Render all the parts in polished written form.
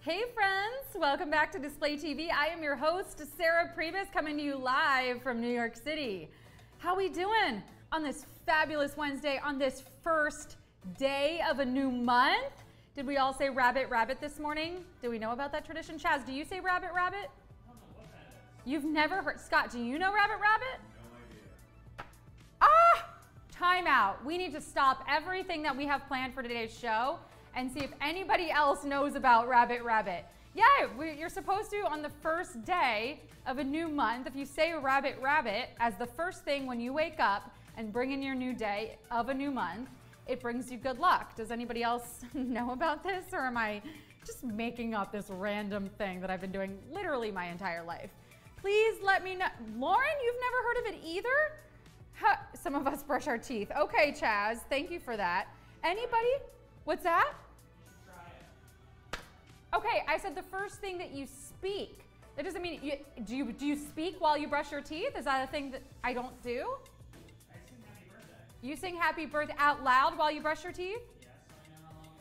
Hey friends, welcome back to Display TV. I am your host, Sarah Pribis, coming to you live from New York City. How we doing on this fabulous Wednesday, on this first day of a new month? Did we all say rabbit, rabbit this morning? Do we know about that tradition? Chaz, do you say rabbit, rabbit? I don't know what that is. You've never heard. Scott, do you know rabbit, rabbit? No idea. Ah! Time out. We need to stop everything that we have planned for today's show and see if anybody else knows about rabbit, rabbit. Yeah, you're supposed to, on the first day of a new month, if you say rabbit, rabbit as the first thing when you wake up and bring in your new day of a new month, it brings you good luck. Does anybody else know about this, or am I just making up this random thing that I've been doing literally my entire life? Please let me know. Lauren, you've never heard of it either? Some of us brush our teeth. Okay, Chaz, thank you for that. Anybody? What's that? You should try it. Okay, I said the first thing that you speak. That doesn't mean, do you speak while you brush your teeth? Is that a thing that I don't do? I sing happy birthday. You sing happy birthday out loud while you brush your teeth? Yes, I know how long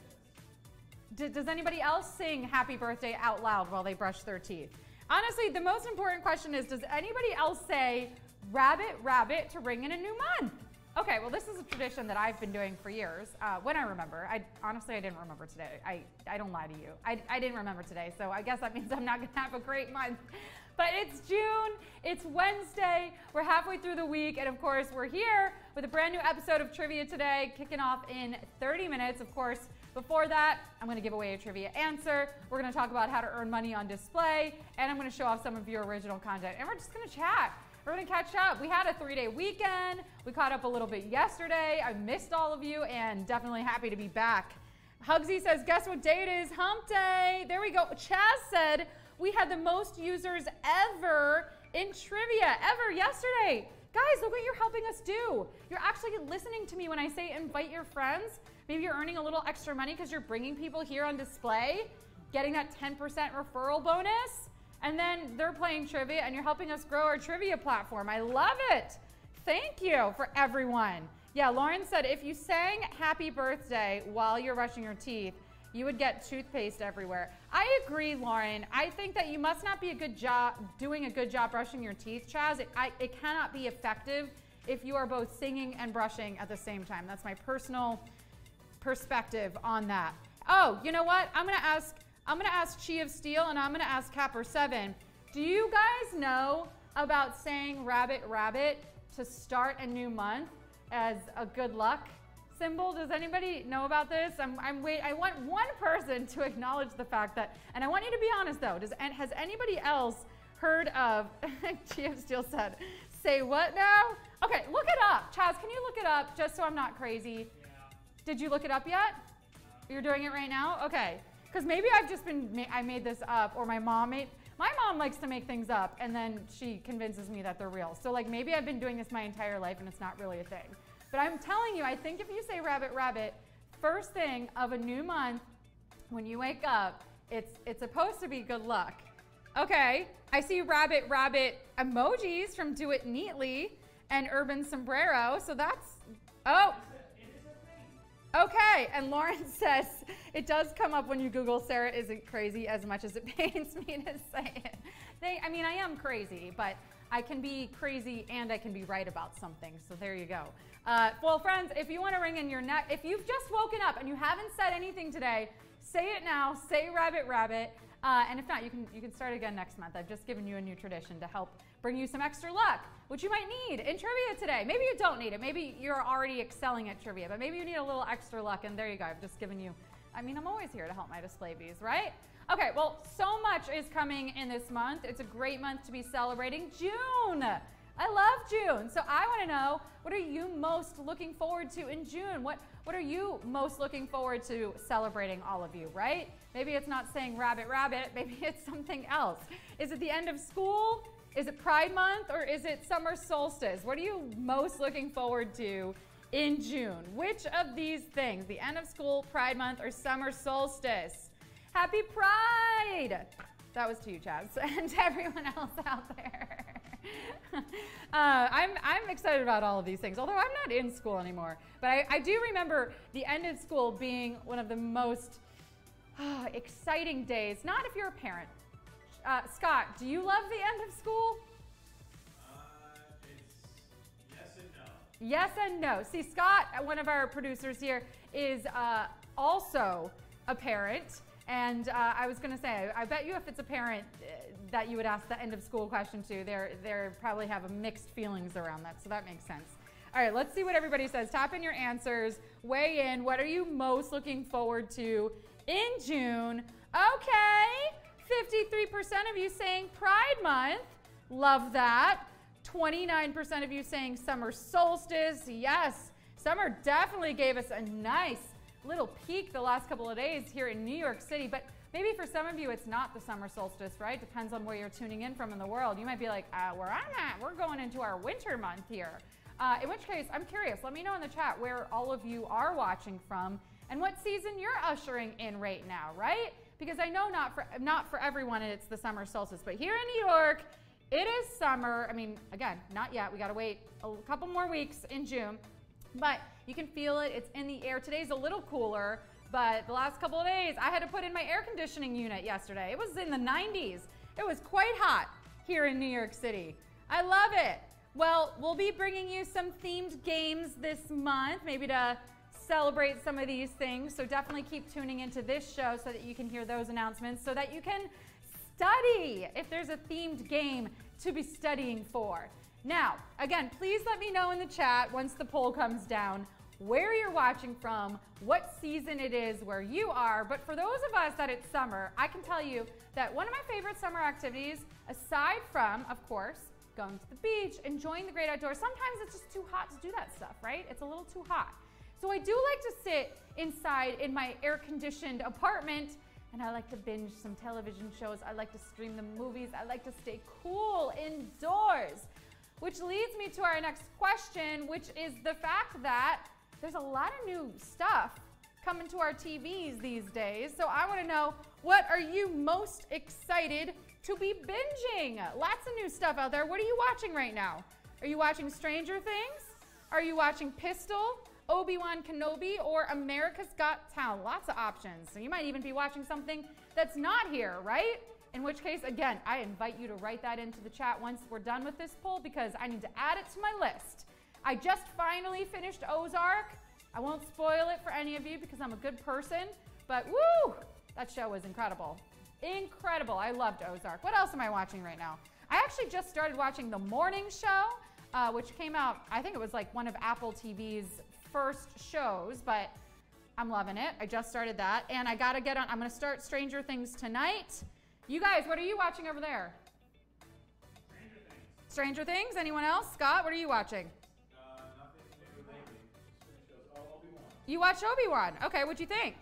it is. Does anybody else sing happy birthday out loud while they brush their teeth? Honestly, the most important question is, does anybody else say rabbit, rabbit to ring in a new month? Okay, well, this is a tradition that I've been doing for years, when I remember. Honestly, I didn't remember today. I don't lie to you. I didn't remember today, so I guess that means I'm not gonna have a great month. But it's June, it's Wednesday, we're halfway through the week, and of course, we're here with a brand new episode of Trivia Today, kicking off in 30 minutes. Of course, before that, I'm gonna give away a trivia answer. We're gonna talk about how to earn money on display, and I'm gonna show off some of your original content, and we're just gonna chat. We're gonna catch up. We had a 3-day weekend. We caught up a little bit yesterday. I missed all of you and definitely happy to be back. Hugsy says, guess what day it is? Hump day. There we go. Chaz said we had the most users ever in trivia, ever yesterday. Guys, look what you're helping us do. You're actually listening to me when I say invite your friends. Maybe you're earning a little extra money because you're bringing people here on display, getting that 10% referral bonus. And then they're playing trivia and you're helping us grow our trivia platform. I love it. Thank you for everyone. Yeah, Lauren said if you sang happy birthday while you're brushing your teeth, you would get toothpaste everywhere. I agree, Lauren. I think that you must not be doing a good job brushing your teeth, Chaz. It cannot be effective if you are both singing and brushing at the same time. That's my personal perspective on that. Oh, you know what? I'm gonna ask Chi of Steel and I'm gonna ask Capper7. Do you guys know about saying rabbit, rabbit to start a new month as a good luck symbol? Does anybody know about this? I want one person to acknowledge the fact that, and I want you to be honest though, has anybody else heard of, Chi of Steel said, say what now? Okay, look it up. Chaz, can you look it up just so I'm not crazy? Yeah. Did you look it up yet? You're doing it right now? Okay. Because maybe I made this up, or my mom likes to make things up and then she convinces me that they're real. So like maybe I've been doing this my entire life and it's not really a thing. But I'm telling you, I think if you say rabbit, rabbit, first thing of a new month, when you wake up, it's supposed to be good luck. Okay, I see rabbit, rabbit emojis from Do It Neatly and Urban Sombrero, so that's, oh. Okay, and Lauren says, it does come up when you Google Sarah isn't crazy as much as it pains me to say it. I mean, I am crazy, but I can be crazy and I can be right about something, so there you go. Well, friends, if you want to ring in your neck, if you've just woken up and you haven't said anything today, say it now, say rabbit, rabbit, and if not, you can start again next month. I've just given you a new tradition to help bring you some extra luck, which you might need in trivia today. Maybe you don't need it. Maybe you're already excelling at trivia, but maybe you need a little extra luck, and there you go. I've just given you, I mean, I'm always here to help my display bees, right? Okay, well, so much is coming in this month. It's a great month to be celebrating. June! I love June. So I want to know, what are you most looking forward to in June? What are you most looking forward to celebrating, all of you, right? Maybe it's not saying rabbit, rabbit. Maybe it's something else. Is it the end of school? Is it Pride Month, or is it summer solstice? What are you most looking forward to in June? Which of these things, the end of school, Pride Month, or summer solstice? Happy Pride! That was to you, Chaz, and to everyone else out there. I'm excited about all of these things, although I'm not in school anymore. But I do remember the end of school being one of the most Exciting days. Not if you're a parent. Scott, do you love the end of school? It's yes and no. Yes and no. See, Scott, one of our producers here, is also a parent. And I was going to say, I bet you if it's a parent that you would ask the end of school question to, they probably have mixed feelings around that. So that makes sense. All right, let's see what everybody says. Tap in your answers. Weigh in. What are you most looking forward to in June? Okay, 53% of you saying Pride Month. Love that. 29% of you saying summer solstice. Yes, summer definitely gave us a nice little peak the last couple of days here in New York City, but maybe for some of you it's not the summer solstice, right? Depends on where you're tuning in from in the world. You might be like, where I'm at, we're going into our winter month here. In which case, I'm curious, let me know in the chat where all of you are watching from and what season you're ushering in right now, right? Because I know not for everyone it's the summer solstice, but here in New York, it is summer. I mean, again, not yet. We got to wait a couple more weeks in June. But you can feel it. It's in the air. Today's a little cooler, but the last couple of days, I had to put in my air conditioning unit yesterday. It was in the 90s. It was quite hot here in New York City. I love it. Well, we'll be bringing you some themed games this month, maybe to celebrate some of these things. So definitely keep tuning into this show so that you can hear those announcements, so that you can study if there's a themed game to be studying for. Now, again, please let me know in the chat once the poll comes down where you're watching from, what season it is where you are. But for those of us that it's summer, I can tell you that one of my favorite summer activities, aside from, of course, going to the beach, enjoying the great outdoors, sometimes it's just too hot to do that stuff, right? It's a little too hot. So I do like to sit inside in my air-conditioned apartment, and I like to binge some television shows. I like to stream the movies. I like to stay cool indoors. Which leads me to our next question, which is the fact that there's a lot of new stuff coming to our TVs these days. So I want to know, what are you most excited to be binging? Lots of new stuff out there. What are you watching right now? Are you watching Stranger Things? Are you watching Pistol, Obi-Wan Kenobi, or America's Got Talent? Lots of options. So you might even be watching something that's not here, right? In which case, again, I invite you to write that into the chat once we're done with this poll, because I need to add it to my list. I just finally finished Ozark. I won't spoil it for any of you because I'm a good person, but woo, that show was incredible. Incredible. I loved Ozark. What else am I watching right now? I actually just started watching The Morning Show, which came out, I think it was like one of Apple TV's first shows, but I'm loving it. I just started that, and I gotta get on. I'm gonna start Stranger Things tonight. You guys, what are you watching over there? Stranger Things. Stranger Things? Anyone else? Scott, what are you watching? Nothing new lately. Just finished Obi-Wan. You watched Obi-Wan. Okay, what'd you think?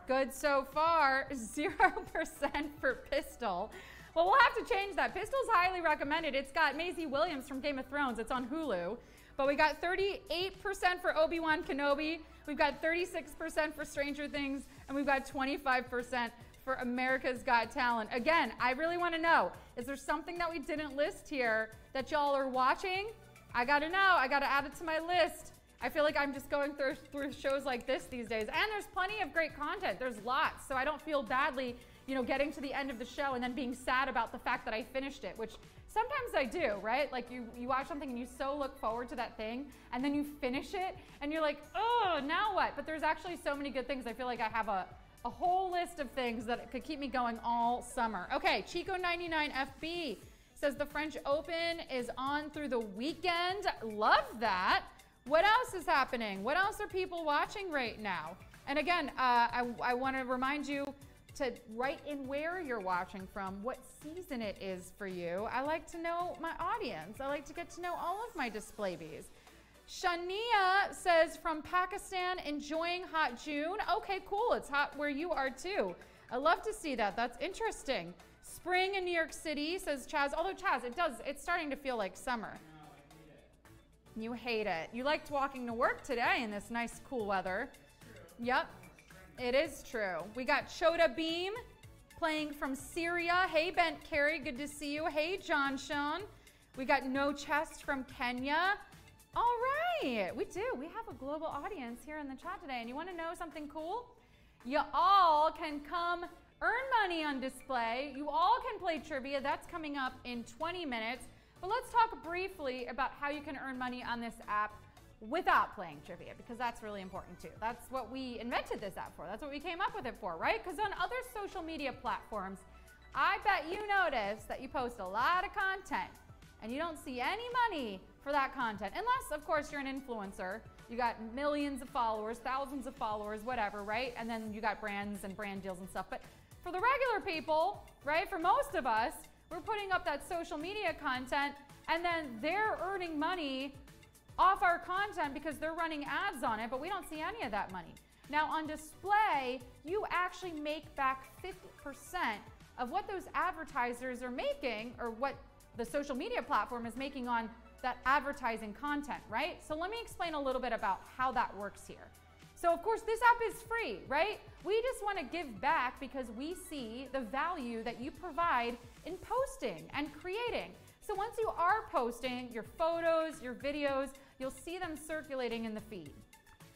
Good so far. 0% for Pistol. Well, we'll have to change that. Pistol's highly recommended. It's got Maisie Williams from Game of Thrones. It's on Hulu. But we got 38% for Obi-Wan Kenobi. We've got 36% for Stranger Things. And we've got 25% for America's Got Talent. Again, I really want to know, is there something that we didn't list here that y'all are watching? I got to know. I got to add it to my list. I feel like I'm just going through shows like this these days. And there's plenty of great content. There's lots. So I don't feel badly, you know, getting to the end of the show and then being sad about the fact that I finished it, which sometimes I do, right? Like you watch something and you so look forward to that thing, and then you finish it and you're like, oh, now what? But there's actually so many good things. I feel like I have a whole list of things that could keep me going all summer. Okay, Chico99FB says the French Open is on through the weekend. Love that. What else is happening? What else are people watching right now? And again, I want to remind you to write in where you're watching from, what season it is for you. I like to know my audience. I like to get to know all of my display bees. Shania says from Pakistan, enjoying hot June. Okay, cool. It's hot where you are too. I love to see that. That's interesting. Spring in New York City, says Chaz. Although Chaz, it's starting to feel like summer. You hate it. You liked walking to work today in this nice, cool weather. Yep, it is true. We got Chota Beam playing from Syria. Hey, Bent Carey, good to see you. Hey, John Sean. We got No Chest from Kenya. All right, we do. We have a global audience here in the chat today. And you want to know something cool? You all can come earn money on display. You all can play trivia. That's coming up in 20 minutes. But let's talk briefly about how you can earn money on this app without playing trivia, because that's really important too. That's what we invented this app for. That's what we came up with it for, right? Because on other social media platforms, I bet you notice that you post a lot of content and you don't see any money for that content. Unless, of course, you're an influencer. You got millions of followers, thousands of followers, whatever, right? And then you got brands and brand deals and stuff. But for the regular people, right, for most of us, we're putting up that social media content and then they're earning money off our content because they're running ads on it, but we don't see any of that money. Now on display, you actually make back 50% of what those advertisers are making, or what the social media platform is making on that advertising content, right? So let me explain a little bit about how that works here. So of course this app is free, right? We just want to give back because we see the value that you provide in posting and creating. So once you are posting your photos, your videos, you'll see them circulating in the feed.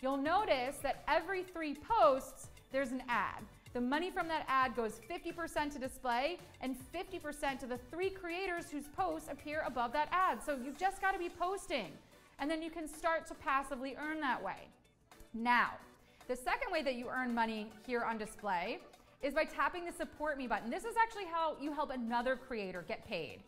You'll notice that every 3 posts, there's an ad. The money from that ad goes 50% to display and 50% to the 3 creators whose posts appear above that ad. So you've just got to be posting, and then you can start to passively earn that way. Now, the second way that you earn money here on display is by tapping the Support Me button. This is actually how you help another creator get paid.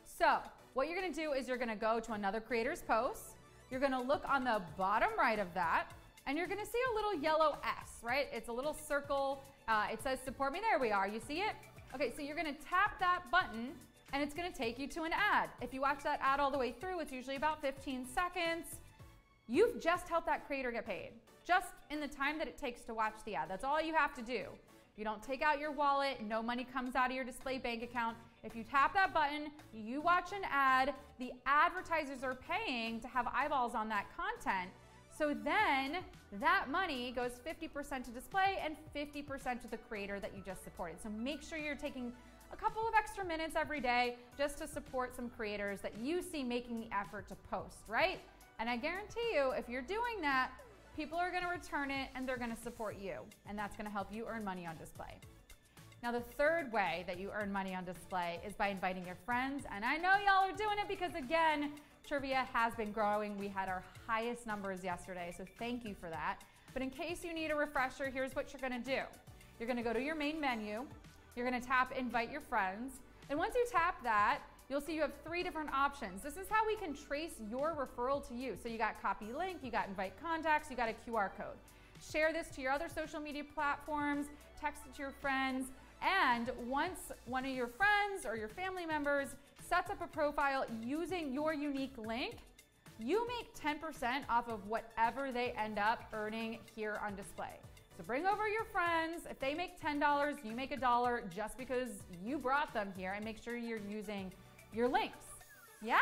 So what you're going to do is you're going to go to another creator's post. You're going to look on the bottom right of that, and you're going to see a little yellow S, right? It's a little circle. It says Support Me. There we are. You see it? Okay, so you're going to tap that button, and it's going to take you to an ad. If you watch that ad all the way through, it's usually about 15 seconds. You've just helped that creator get paid, just in the time that it takes to watch the ad. That's all you have to do. You don't take out your wallet. No money comes out of your display bank account. If you tap that button, you watch an ad, the advertisers are paying to have eyeballs on that content. So then that money goes 50% to display and 50% to the creator that you just supported. So make sure you're taking a couple of extra minutes every day just to support some creators that you see making the effort to post, right? And I guarantee you, if you're doing that, people are going to return it and they're going to support you. And that's going to help you earn money on display. Now, the third way that you earn money on display is by inviting your friends. And I know y'all are doing it because, again, trivia has been growing. We had our highest numbers yesterday, so thank you for that. But in case you need a refresher, here's what you're going to do. You're going to go to your main menu. You're going to tap Invite Your Friends. And once you tap that, you'll see you have 3 different options. This is how we can trace your referral to you. So you got copy link, you got invite contacts, you got a QR code. Share this to your other social media platforms, text it to your friends, and once one of your friends or your family members sets up a profile using your unique link, you make 10% off of whatever they end up earning here on display. So bring over your friends. If they make $10, you make $1 just because you brought them here, and make sure you're using your links. Yeah?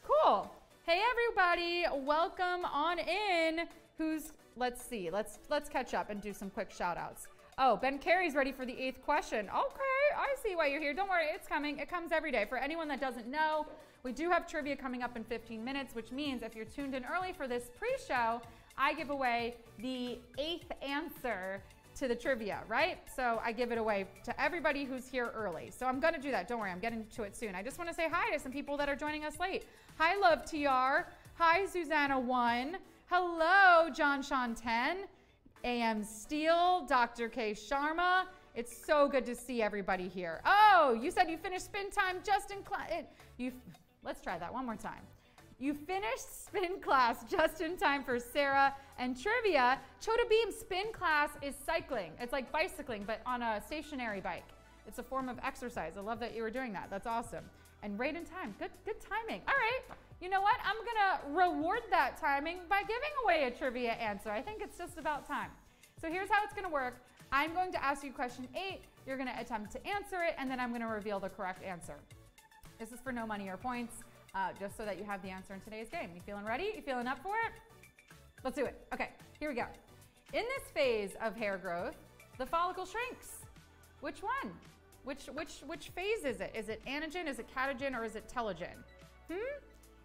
Cool. Hey everybody, welcome on in. Let's see, let's catch up and do some quick shout outs. Oh, Ben Carey's ready for the 8th question. Okay, I see why you're here. Don't worry, it's coming. It comes every day. For anyone that doesn't know, we do have trivia coming up in 15 minutes, which means if you're tuned in early for this pre-show, I give away the 8th answer to the trivia, right? So I give it away to everybody who's here early. So I'm gonna do that. Don't worry, I'm getting to it soon. I just wanna say hi to some people that are joining us late. Hi, Love TR. Hi, Susanna1. Hello, John Sean 10. AM Steele, Dr. K. Sharma. It's so good to see everybody here. Oh, you said you finished spin time just in class. Let's try that one more time. You finished spin class just in time for Sarah and trivia. Chota Beam spin class is cycling. It's like bicycling, but on a stationary bike. It's a form of exercise. I love that you were doing that. That's awesome. And right in time. Good timing. All right. You know what? I'm going to reward that timing by giving away a trivia answer. I think it's just about time. So here's how it's going to work. I'm going to ask you question 8. You're going to attempt to answer it, and then I'm going to reveal the correct answer. This is for no money or points, just so that you have the answer in today's game. You feeling ready? You feeling up for it? Let's do it. Okay, here we go. In this phase of hair growth, the follicle shrinks. Which one? Which phase is it? Is it anagen, is it catagen, or is it telogen?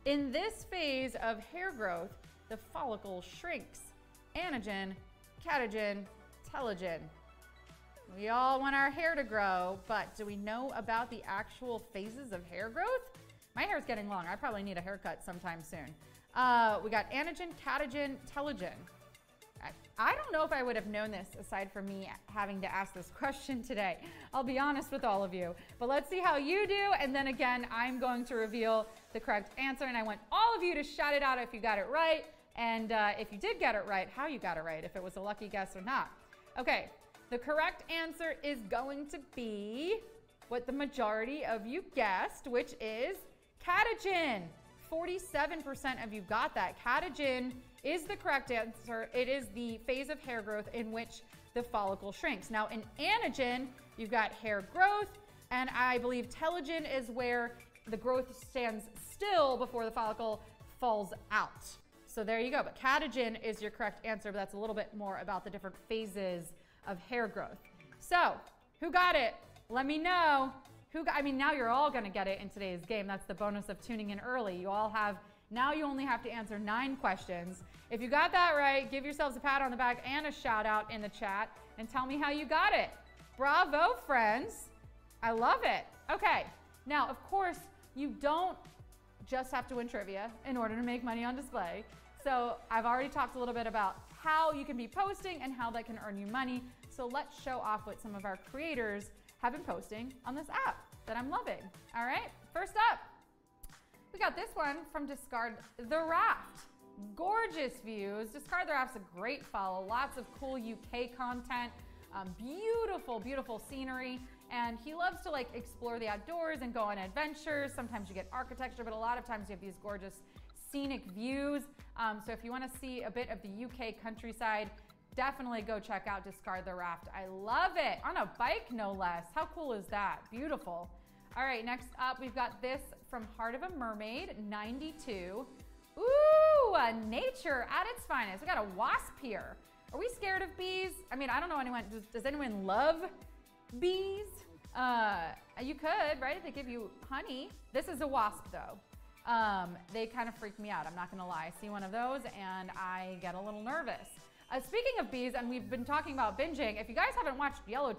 In this phase of hair growth, the follicle shrinks. Anagen, catagen, telogen. We all want our hair to grow, but do we know about the actual phases of hair growth? My hair's getting long. I probably need a haircut sometime soon. We got anagen, catagen, telogen. I don't know if I would have known this aside from me having to ask this question today. I'll be honest with all of you. But let's see how you do. And then again, I'm going to reveal the correct answer. And I want all of you to shout it out if you got it right. And if you did get it right, how you got it right, if it was a lucky guess or not. Okay, the correct answer is going to be what the majority of you guessed, which is catagen. 47% of you got that. Catagen is the correct answer. It is the phase of hair growth in which the follicle shrinks. Now in anagen, you've got hair growth, and I believe telogen is where the growth stands still before the follicle falls out. So there you go. But catagen is your correct answer, but that's a little bit more about the different phases of hair growth. So who got it? Let me know. I mean, now you're all going to get it in today's game. That's the bonus of tuning in early. You all have, now you only have to answer 9 questions. If you got that right, give yourselves a pat on the back and a shout out in the chat and tell me how you got it. Bravo, friends. I love it. Okay. Now, of course, you don't just have to win trivia in order to make money on display. So I've already talked a little bit about how you can be posting and how that can earn you money. So let's show off what some of our creators have been posting on this app that I'm loving. All right, first up, we got this one from Discard the Raft. Gorgeous views. Discard the Raft's a great follow. Lots of cool UK content, beautiful, beautiful scenery. And he loves to like explore the outdoors and go on adventures. Sometimes you get architecture, but a lot of times you have these gorgeous scenic views. So if you want to see a bit of the UK countryside, definitely go check out Discard the Raft. I love it. On a bike, no less. How cool is that? Beautiful. All right, next up, we've got this from Heart of a Mermaid, 92. Ooh, nature at its finest. We got a wasp here. Are we scared of bees? I mean, I don't know anyone. Does anyone love bees? You could, right? They give you honey. This is a wasp, though. They kind of freak me out. I'm not going to lie. I see one of those, and I get a little nervous. Speaking of bees, and we've been talking about binging, if you guys haven't watched Yellow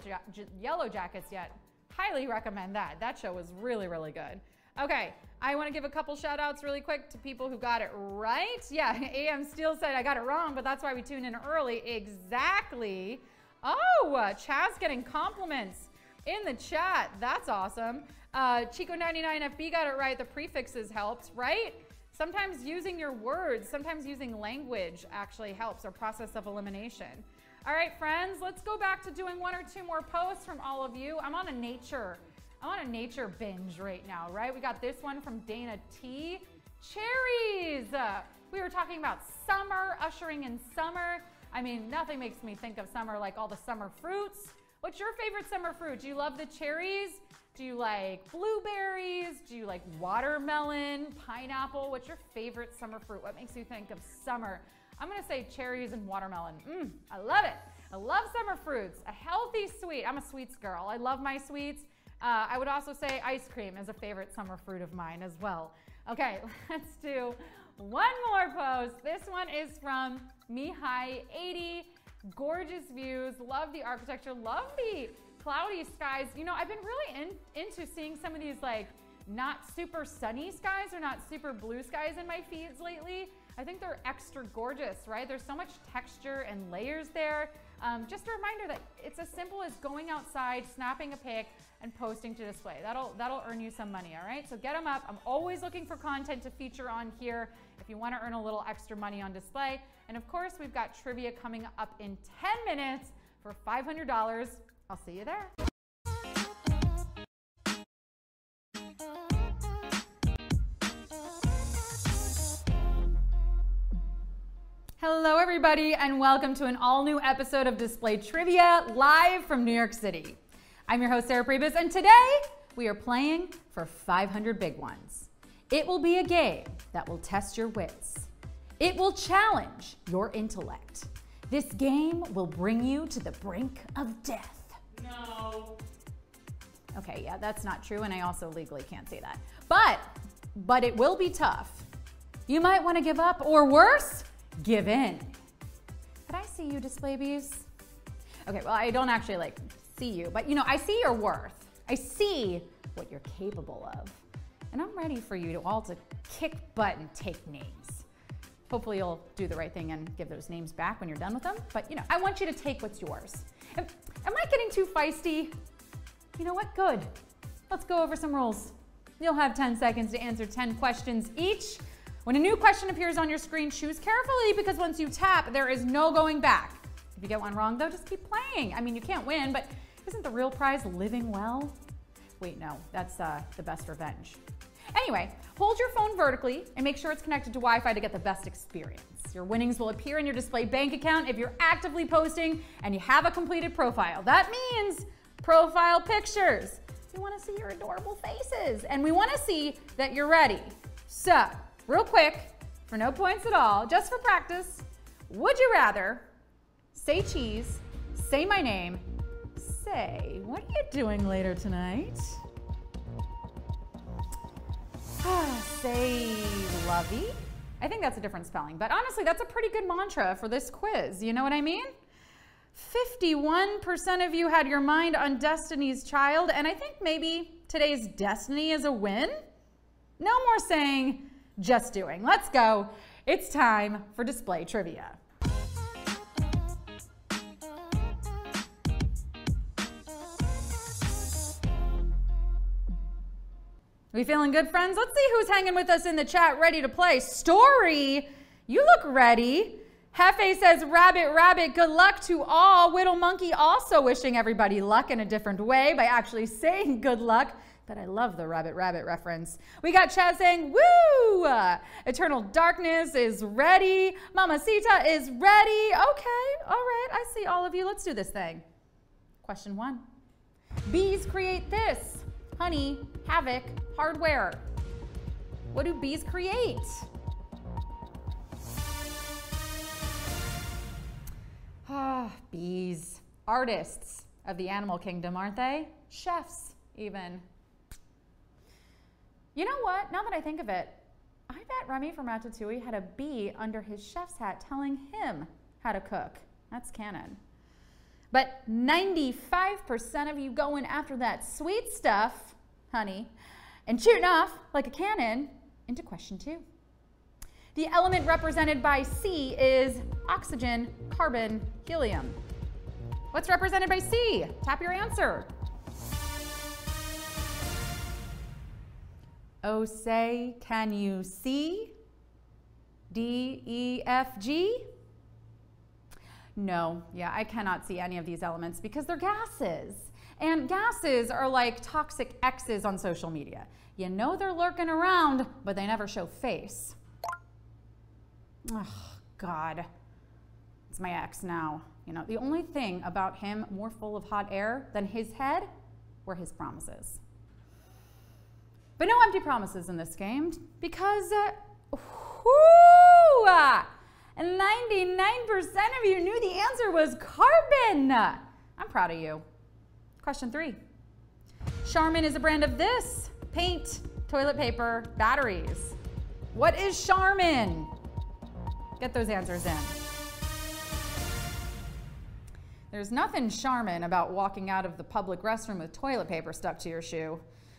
Jackets yet, highly recommend that. That show was really, really good. Okay, I want to give a couple shout outs really quick to people who got it right. Yeah, AM Steele said I got it wrong, but that's why we tune in early. Exactly. Oh, Chaz getting compliments in the chat. That's awesome. Chico99FB got it right. The prefixes helped, right? Sometimes using your words, sometimes using language actually helps, or process of elimination. All right, friends, let's go back to doing 1 or 2 more posts from all of you. I'm on a nature binge right now, right? We got this one from Dana T. Cherries. We were talking about summer, ushering in summer. I mean, nothing makes me think of summer like all the summer fruits. What's your favorite summer fruit? Do you love the cherries? Do you like blueberries? Do you like watermelon, pineapple? What's your favorite summer fruit? What makes you think of summer? I'm gonna say cherries and watermelon. I love it. I love summer fruits. A healthy sweet. I'm a sweets girl. I love my sweets. I would also say ice cream is a favorite summer fruit of mine as well. Okay, let's do one more post. This one is from Mihai80. Gorgeous views. Love the architecture. Love the cloudy skies. You know, I've been really into seeing some of these like not super sunny skies or not super blue skies in my feeds lately. I think they're extra gorgeous, right? There's so much texture and layers there. Just a reminder that it's as simple as going outside, snapping a pic, and posting to display. That'll earn you some money, all right? So get them up. I'm always looking for content to feature on here if you want to earn a little extra money on display. And of course, we've got trivia coming up in 10 minutes for $500. I'll see you there. Hello everybody, and welcome to an all-new episode of Display Trivia live from New York City. I'm your host, Sarah Pribis, and today we are playing for 500 big ones. It will be a game that will test your wits. It will challenge your intellect. This game will bring you to the brink of death. No. Okay, yeah, that's not true, and I also legally can't say that. But it will be tough. You might want to give up, or worse, give in. Could I see you, display bees? Okay, well, I don't actually like see you, but you know, I see your worth. I see what you're capable of. And I'm ready for you all to kick butt and take names. Hopefully you'll do the right thing and give those names back when you're done with them. But you know, I want you to take what's yours. Am I getting too feisty? You know what? Good. Let's go over some rules. You'll have 10 seconds to answer 10 questions each. When a new question appears on your screen, choose carefully because once you tap, there is no going back. If you get one wrong though, just keep playing. I mean, you can't win, but isn't the real prize living well? Wait, no, that's the best revenge. Anyway, hold your phone vertically and make sure it's connected to Wi-Fi to get the best experience. Your winnings will appear in your display bank account if you're actively posting and you have a completed profile. That means profile pictures. We want to see your adorable faces and we want to see that you're ready. So, real quick, for no points at all, just for practice, would you rather say cheese, say my name, say, what are you doing later tonight? Say lovey. I think that's a different spelling, but honestly, that's a pretty good mantra for this quiz. You know what I mean? 51% of you had your mind on Destiny's Child, and I think maybe today's Destiny is a win. No more saying, just doing. Let's go. It's time for display trivia. We feeling good, friends? Let's see who's hanging with us in the chat, ready to play. Story, you look ready. Hefe says, rabbit, rabbit, good luck to all. Whittle Monkey also wishing everybody luck in a different way by actually saying good luck. But I love the rabbit, rabbit reference. We got Chad saying, woo! Eternal Darkness is ready. Mamacita is ready. Okay, all right, I see all of you. Let's do this thing. Question 1. Bees create this. Honey, havoc, hardware. What do bees create? Bees. Artists of the animal kingdom, aren't they? Chefs, even. You know what? Now that I think of it, I bet Remy from Ratatouille had a bee under his chef's hat telling him how to cook. That's canon. But 95% of you going after that sweet stuff, honey, and shooting off like a cannon into question 2. The element represented by C is oxygen, carbon, helium. What's represented by C? Tap your answer. Oh, say, can you see? D, E, F, G? No, yeah, I cannot see any of these elements because they're gases. And gases are like toxic exes on social media. You know they're lurking around, but they never show face. Oh, God. It's my ex now. You know, the only thing about him more full of hot air than his head were his promises. But no empty promises in this game because, 99% of you knew the answer was carbon. I'm proud of you. Question 3. Charmin is a brand of this: paint, toilet paper, batteries. What is Charmin? Get those answers in. There's nothing Charmin about walking out of the public restroom with toilet paper stuck to your shoe.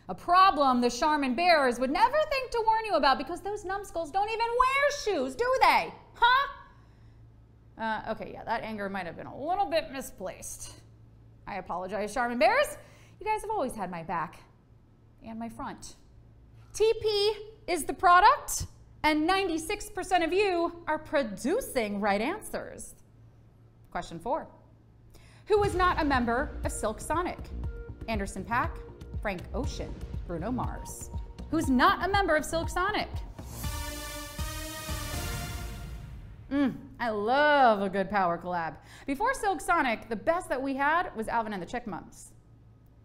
A problem the Charmin bearers would never think to warn you about because those numbskulls don't even wear shoes, do they? Huh? Okay, yeah, that anger might have been a little bit misplaced. I apologize, Charmin bearers. You guys have always had my back and my front. TP is the product, and 96% of you are producing right answers. Question 4. Who was not a member of Silk Sonic? Anderson .Paak, Frank Ocean, Bruno Mars. Who's not a member of Silk Sonic? I love a good power collab. Before Silk Sonic, the best that we had was Alvin and the Chipmunks.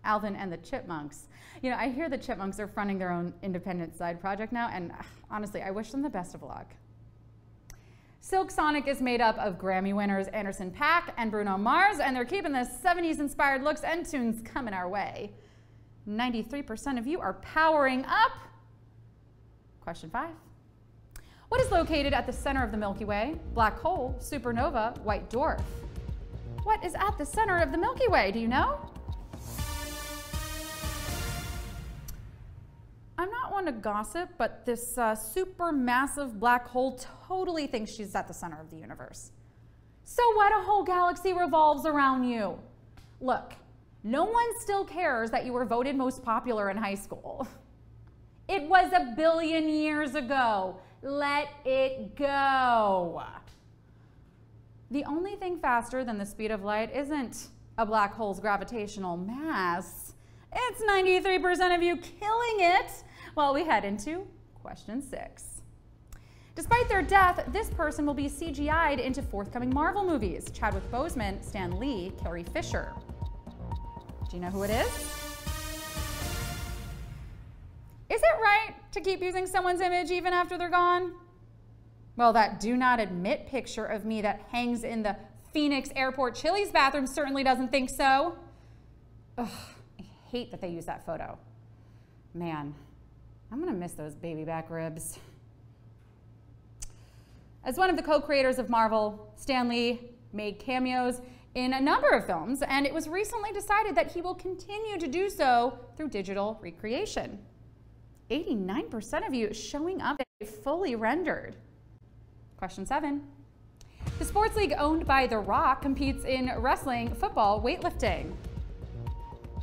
Alvin and the Chipmunks. You know, I hear the Chipmunks are fronting their own independent side project now, and honestly, I wish them the best of luck. Silk Sonic is made up of Grammy winners Anderson .Paak and Bruno Mars, and they're keeping the 70s inspired looks and tunes coming our way. 93% of you are powering up. Question 5. What is located at the center of the Milky Way? Black hole, supernova, white dwarf. What is at the center of the Milky Way? Do you know? I'm not one to gossip, but this supermassive black hole totally thinks she's at the center of the universe. So what? A whole galaxy revolves around you. Look, no one still cares that you were voted most popular in high school. It was 1 billion years ago. Let it go. The only thing faster than the speed of light isn't a black hole's gravitational mass. It's 93% of you killing it while we head into question 6. Despite their death, this person will be CGI'd into forthcoming Marvel movies. Chadwick Boseman, Stan Lee, Carrie Fisher. Do you know who it is? Is it right to keep using someone's image even after they're gone? Well, that do not admit picture of me that hangs in the Phoenix Airport Chili's bathroom certainly doesn't think so. Ugh, I hate that they use that photo. Man, I'm gonna miss those baby back ribs. As one of the co-creators of Marvel, Stan Lee made cameos in a number of films, and it was recently decided that he will continue to do so through digital recreation. 89% of you showing up fully rendered. Question 7. The sports league owned by The Rock competes in wrestling, football, weightlifting.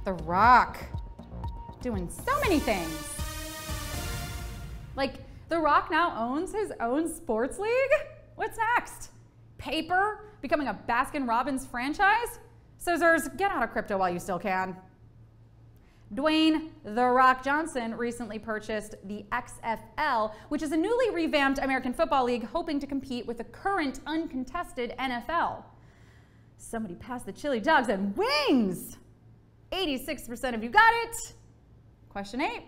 The Rock, doing so many things. Like, The Rock now owns his own sports league? What's next? Paper? Becoming a Baskin-Robbins franchise? Scissors, get out of crypto while you still can. Dwayne "The Rock" Johnson recently purchased the XFL, which is a newly revamped American Football League hoping to compete with the current uncontested NFL. Somebody pass the chili dogs and wings! 86% of you got it. Question 8.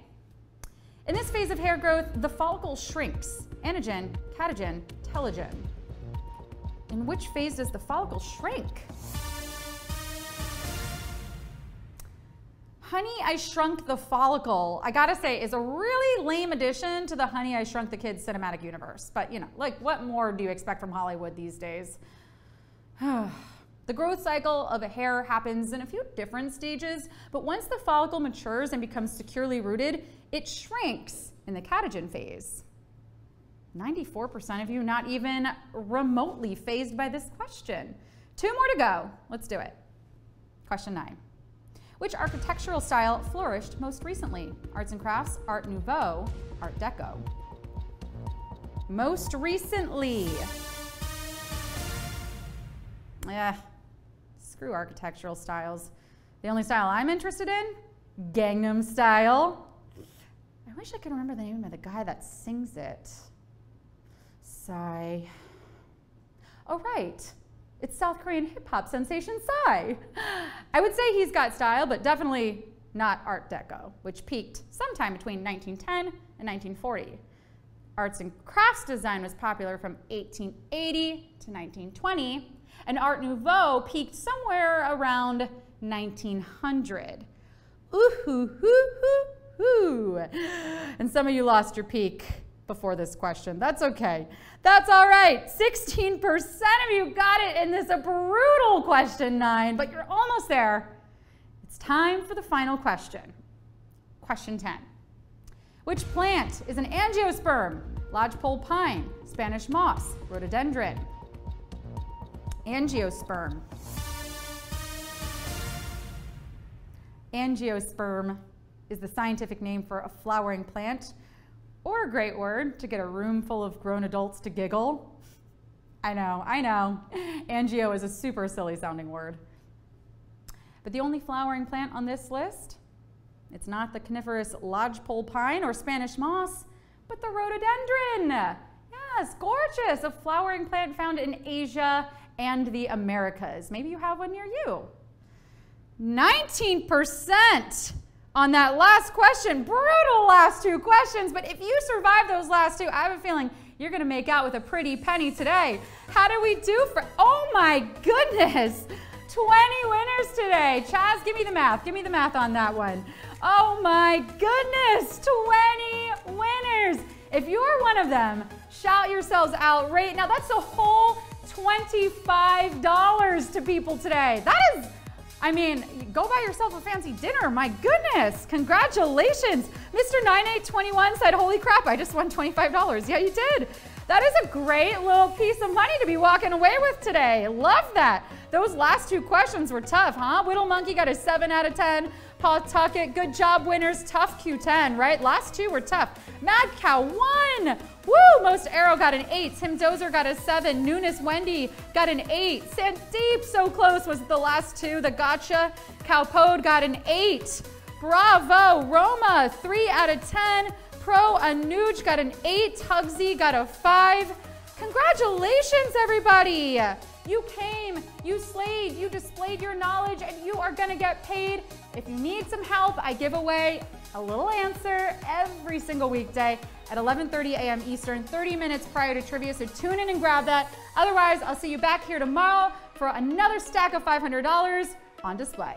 In this phase of hair growth, the follicle shrinks. Anagen, catagen, telogen. In which phase does the follicle shrink? Honey, I Shrunk the Follicle, I gotta say, is a really lame addition to the Honey, I Shrunk the Kids cinematic universe. But, you know, like, what more do you expect from Hollywood these days? The growth cycle of a hair happens in a few different stages, but once the follicle matures and becomes securely rooted, it shrinks in the catagen phase. 94% of you not even remotely fazed by this question. 2 more to go. Let's do it. Question 9. Which architectural style flourished most recently? Arts and crafts, Art Nouveau, Art Deco. Most recently. Yeah, screw architectural styles. The only style I'm interested in, Gangnam Style. I wish I could remember the name of the guy that sings it. Psy. Oh, right. It's South Korean hip-hop sensation Psy. I would say he's got style, but definitely not Art Deco, which peaked sometime between 1910 and 1940. Arts and crafts design was popular from 1880 to 1920, and Art Nouveau peaked somewhere around 1900. Ooh, hoo, hoo, hoo, hoo. And some of you lost your peak before this question. That's okay. That's all right. 16% of you got it in this brutal question 9, but you're almost there. It's time for the final question. Question 10. Which plant is an angiosperm? Lodgepole pine, Spanish moss, rhododendron. Angiosperm. Angiosperm is the scientific name for a flowering plant, or a great word to get a room full of grown adults to giggle. I know. Angio is a super silly sounding word. But the only flowering plant on this list, it's not the coniferous lodgepole pine or Spanish moss, but the rhododendron. Yes, gorgeous. A flowering plant found in Asia and the Americas. Maybe you have one near you. 19% on that last question. Brutal last 2 questions, but if you survive those last 2, I have a feeling you're gonna make out with a pretty penny today. How do we do for, oh my goodness, 20 winners today. Chaz, give me the math. Give me the math on that one. Oh my goodness, 20 winners. If you're one of them, shout yourselves out right now. That's a whole $25 to people today. That is, I mean, go buy yourself a fancy dinner. My goodness, congratulations. Mr. 9821 said, holy crap, I just won $25. Yeah, you did. That is a great little piece of money to be walking away with today. Love that. Those last two questions were tough, huh? Whittle Monkey got a 7 out of 10. Paul Tuckett, good job, winners. Tough Q10, right? Last two were tough. Mad Cow won. Woo! Most Arrow got an 8. Tim Dozer got a 7. Nunes Wendy got an 8. Sandeep, so close, was the last two. The Gotcha Cowpode got an 8. Bravo, Roma, 3 out of 10. Pro Anuj got an 8. Tugsy got a 5. Congratulations, everybody. You came, you slayed, you displayed your knowledge, and you are gonna get paid. If you need some help, I give away a little answer every single weekday at 11:30 a.m. Eastern, 30 minutes prior to trivia, so tune in and grab that. Otherwise, I'll see you back here tomorrow for another stack of $500 on display.